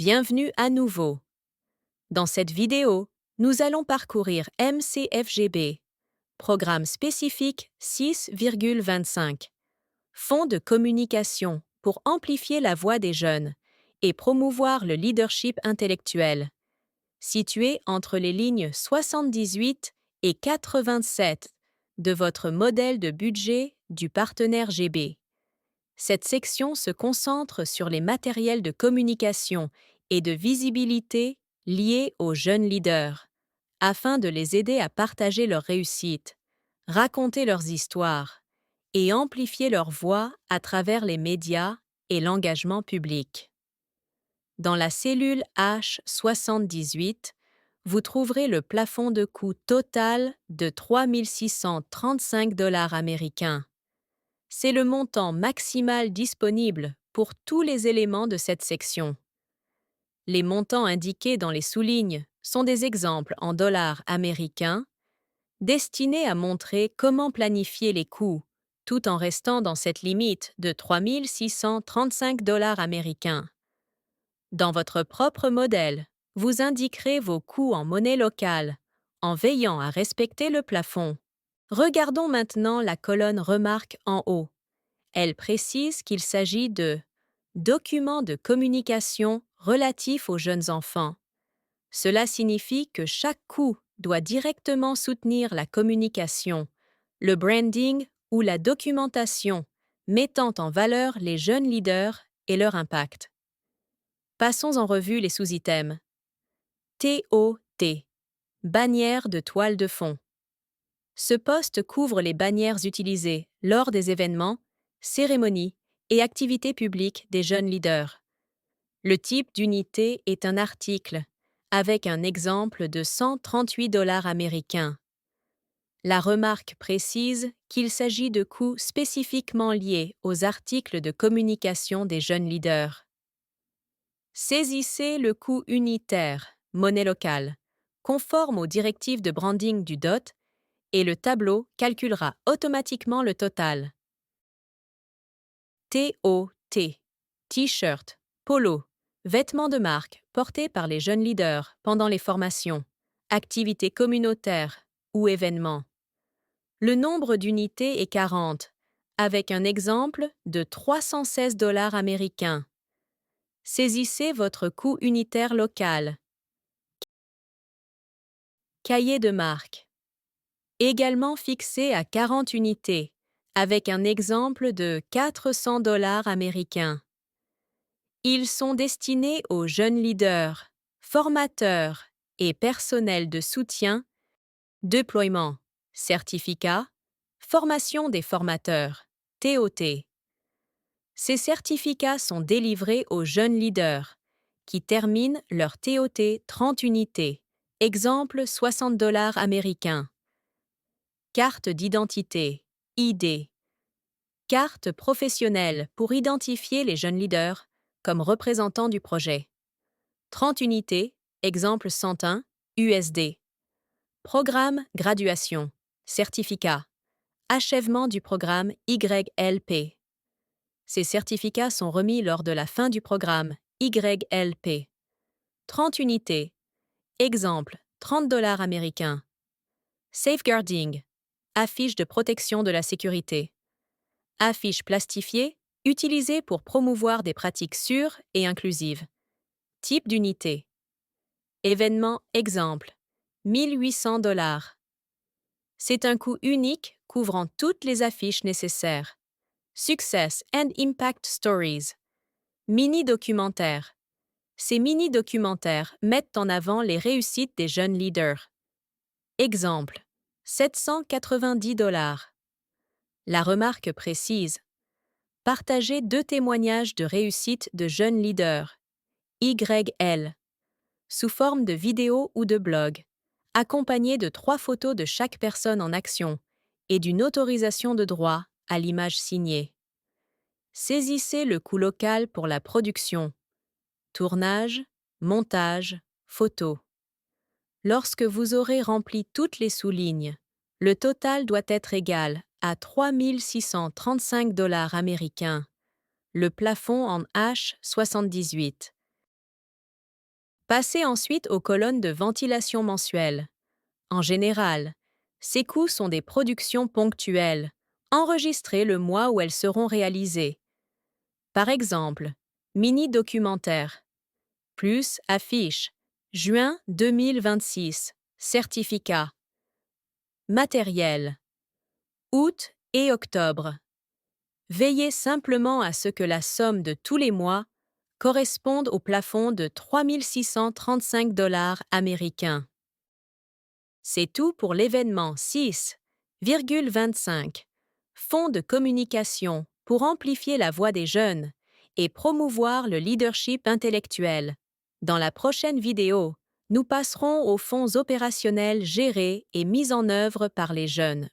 Bienvenue à nouveau. Dans cette vidéo, nous allons parcourir MCFGB, programme spécifique 6,25, Fonds de communication pour amplifier la voix des jeunes et promouvoir le leadership intellectuel, situé entre les lignes 78 et 87 de votre modèle de budget du partenaire GB. Cette section se concentre sur les matériels de communication et de visibilité liés aux jeunes leaders, afin de les aider à partager leurs réussites, raconter leurs histoires et amplifier leur voix à travers les médias et l'engagement public. Dans la cellule H78, vous trouverez le plafond de coût total de 3 635 $ américains. C'est le montant maximal disponible pour tous les éléments de cette section. Les montants indiqués dans les sous-lignes sont des exemples en dollars américains, destinés à montrer comment planifier les coûts, tout en restant dans cette limite de 3 635 $ américains. Dans votre propre modèle, vous indiquerez vos coûts en monnaie locale, en veillant à respecter le plafond. Regardons maintenant la colonne Remarques en haut. Elle précise qu'il s'agit de documents de communication relatifs aux jeunes enfants. Cela signifie que chaque coût doit directement soutenir la communication, le branding ou la documentation mettant en valeur les jeunes leaders et leur impact. Passons en revue les sous-items. TOT, bannière de toile de fond. Ce poste couvre les bannières utilisées lors des événements, cérémonies et activités publiques des jeunes leaders. Le type d'unité est un article, avec un exemple de 138 $ américains. La remarque précise qu'il s'agit de coûts spécifiquement liés aux articles de communication des jeunes leaders. Saisissez le coût unitaire, monnaie locale, conforme aux directives de branding du DOT, et le tableau calculera automatiquement le total. TOT, t-shirt, polo, vêtements de marque portés par les jeunes leaders pendant les formations, activités communautaires ou événements. Le nombre d'unités est 40, avec un exemple de 316 $ américains. Saisissez votre coût unitaire local. Cahier de marque. Également fixé à 40 unités, avec un exemple de 400 $ américains. Ils sont destinés aux jeunes leaders, formateurs et personnels de soutien, déploiement, certificat, formation des formateurs, TOT. Ces certificats sont délivrés aux jeunes leaders, qui terminent leur TOT 30 unités, exemple 60 $ américains. Carte d'identité, ID. Carte professionnelle pour identifier les jeunes leaders comme représentants du projet. 30 unités, exemple 101, USD. Programme graduation, certificat. Achèvement du programme YLP. Ces certificats sont remis lors de la fin du programme YLP. 30 unités, exemple 30 $ américains. Safeguarding, affiche de protection de la sécurité. Affiche plastifiée, utilisée pour promouvoir des pratiques sûres et inclusives. Type d'unité. Événement exemple, 1800 $. C'est un coût unique couvrant toutes les affiches nécessaires. Success and Impact Stories. Mini-documentaires. Ces mini-documentaires mettent en avant les réussites des jeunes leaders. Exemple, 790 $. La remarque précise. Partagez 2 témoignages de réussite de jeunes leaders, YL, sous forme de vidéo ou de blog, accompagnés de 3 photos de chaque personne en action et d'une autorisation de droit à l'image signée. Saisissez le coût local pour la production, tournage, montage, photo. Lorsque vous aurez rempli toutes les sous-lignes, le total doit être égal à 3 635 $ américains, le plafond en H78. Passez ensuite aux colonnes de ventilation mensuelle. En général, ces coûts sont des productions ponctuelles, enregistrées le mois où elles seront réalisées. Par exemple, mini-documentaire, plus affiche, juin 2026, certificat. Matériel, août et octobre. Veillez simplement à ce que la somme de tous les mois corresponde au plafond de 3 635 $ américains. C'est tout pour l'événement 6,25. Fonds de communication pour amplifier la voix des jeunes et promouvoir le leadership intellectuel. Dans la prochaine vidéo, nous passerons aux fonds opérationnels gérés et mis en œuvre par les jeunes.